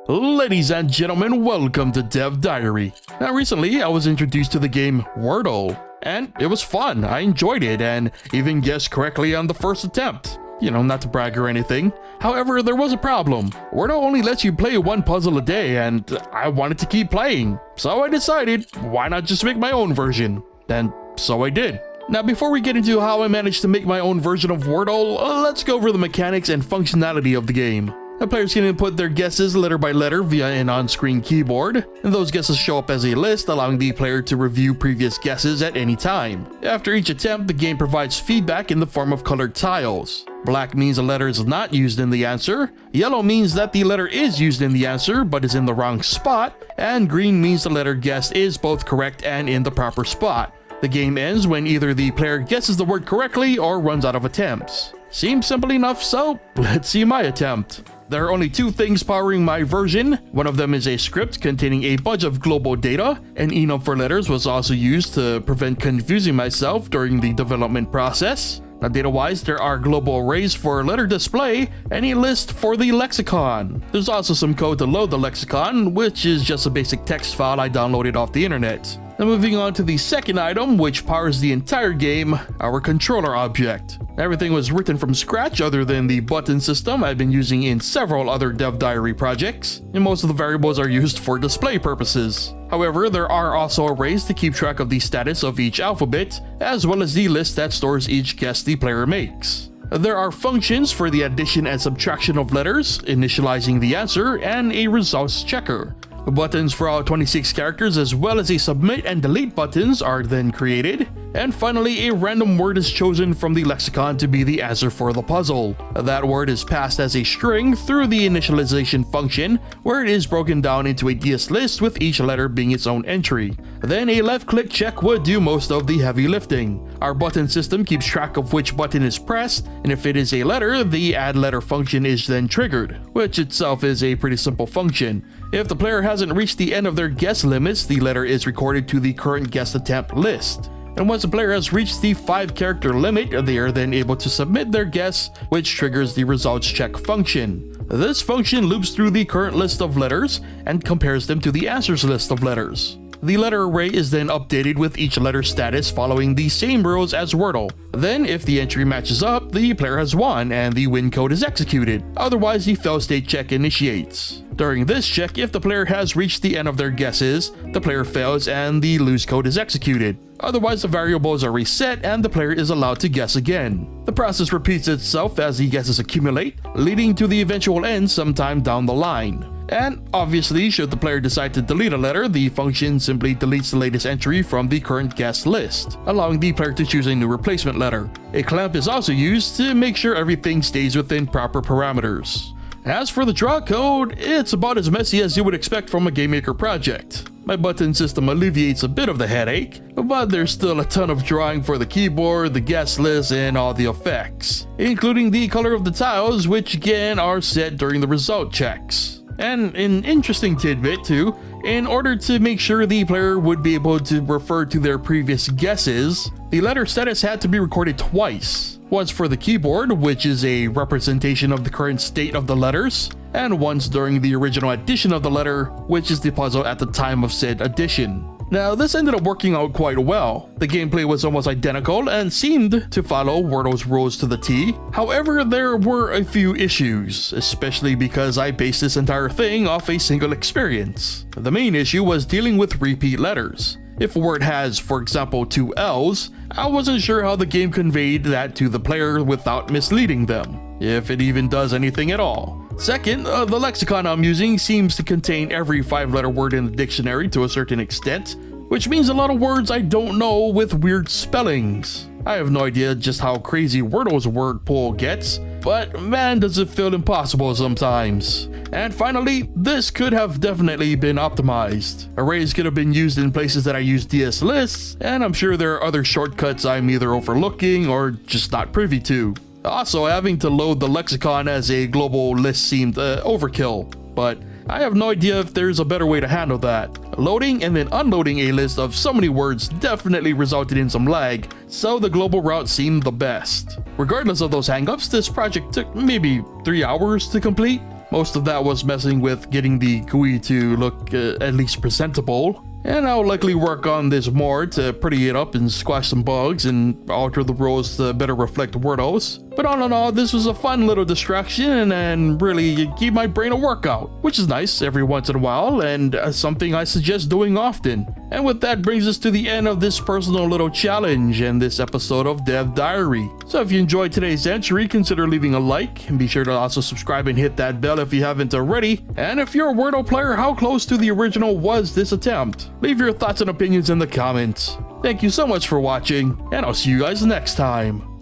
Ladies and gentlemen, welcome to Dev Diary. Now recently I was introduced to the game Wordle, and it was fun. I enjoyed it and even guessed correctly on the first attempt. You know, not to brag or anything. However, there was a problem. Wordle only lets you play one puzzle a day and I wanted to keep playing. So I decided, why not just make my own version? And so I did. Now before we get into how I managed to make my own version of Wordle, let's go over the mechanics and functionality of the game. The players can input their guesses letter by letter via an on-screen keyboard, and those guesses show up as a list, allowing the player to review previous guesses at any time. After each attempt, the game provides feedback in the form of colored tiles. Black means a letter is not used in the answer, yellow means that the letter is used in the answer but is in the wrong spot, and green means the letter guessed is both correct and in the proper spot. The game ends when either the player guesses the word correctly or runs out of attempts. Seems simple enough, so let's see my attempt. There are only two things powering my version. One of them is a script containing a bunch of global data. An enum for letters was also used to prevent confusing myself during the development process. Now data-wise, there are global arrays for letter display and a list for the lexicon. There's also some code to load the lexicon, which is just a basic text file I downloaded off the internet. Now moving on to the second item, which powers the entire game, our controller object. Everything was written from scratch other than the button system I've been using in several other Dev Diary projects, and most of the variables are used for display purposes. However, there are also arrays to keep track of the status of each alphabet, as well as the list that stores each guess the player makes. There are functions for the addition and subtraction of letters, initializing the answer, and a results checker. Buttons for all 26 characters as well as a submit and delete buttons are then created. And finally, a random word is chosen from the lexicon to be the answer for the puzzle. That word is passed as a string through the initialization function, where it is broken down into a DS list with each letter being its own entry. Then a left-click check would do most of the heavy lifting. Our button system keeps track of which button is pressed, and if it is a letter, the add letter function is then triggered, which itself is a pretty simple function. If the player hasn't reached the end of their guess limits, the letter is recorded to the current guess attempt list. And once the player has reached the 5-character limit, they are then able to submit their guess, which triggers the results check function. This function loops through the current list of letters and compares them to the answers list of letters. The letter array is then updated with each letter status following the same rules as Wordle. Then, if the entry matches up, the player has won and the win code is executed. Otherwise, the fail state check initiates. During this check, if the player has reached the end of their guesses, the player fails and the lose code is executed. Otherwise, the variables are reset and the player is allowed to guess again. The process repeats itself as the guesses accumulate, leading to the eventual end sometime down the line. And obviously, should the player decide to delete a letter, the function simply deletes the latest entry from the current guess list, allowing the player to choose a new replacement letter. A clamp is also used to make sure everything stays within proper parameters. As for the draw code, it's about as messy as you would expect from a GameMaker project. My button system alleviates a bit of the headache, but there's still a ton of drawing for the keyboard, the guess list, and all the effects, including the color of the tiles, which again are set during the result checks. And an interesting tidbit too, in order to make sure the player would be able to refer to their previous guesses, the letter status had to be recorded twice. Once for the keyboard, which is a representation of the current state of the letters, and once during the original addition of the letter, which is the puzzle at the time of said addition. Now, this ended up working out quite well. The gameplay was almost identical and seemed to follow Wordle's rules to the T. However, there were a few issues, especially because I based this entire thing off a single experience. The main issue was dealing with repeat letters. If a word has, for example, 2 L's, I wasn't sure how the game conveyed that to the player without misleading them, if it even does anything at all. Second, the lexicon I'm using seems to contain every 5-letter word in the dictionary to a certain extent, which means a lot of words I don't know with weird spellings. I have no idea just how crazy Wordle's word pool gets, but man does it feel impossible sometimes. And finally, this could have definitely been optimized. Arrays could have been used in places that I use DS lists, and I'm sure there are other shortcuts I'm either overlooking or just not privy to. Also, having to load the lexicon as a global list seemed overkill, but I have no idea if there's a better way to handle that. Loading and then unloading a list of so many words definitely resulted in some lag, so the global route seemed the best. Regardless of those hangups, this project took maybe 3 hours to complete. Most of that was messing with getting the GUI to look at least presentable. And I'll likely work on this more to pretty it up and squash some bugs and alter the rules to better reflect Wordles. But all in all, this was a fun little distraction and really gave my brain a workout, which is nice every once in a while and something I suggest doing often. And with that brings us to the end of this personal little challenge and this episode of Dev Diary. So if you enjoyed today's entry, consider leaving a like and be sure to also subscribe and hit that bell if you haven't already. And if you're a Wordle player, how close to the original was this attempt? Leave your thoughts and opinions in the comments. Thank you so much for watching, and I'll see you guys next time.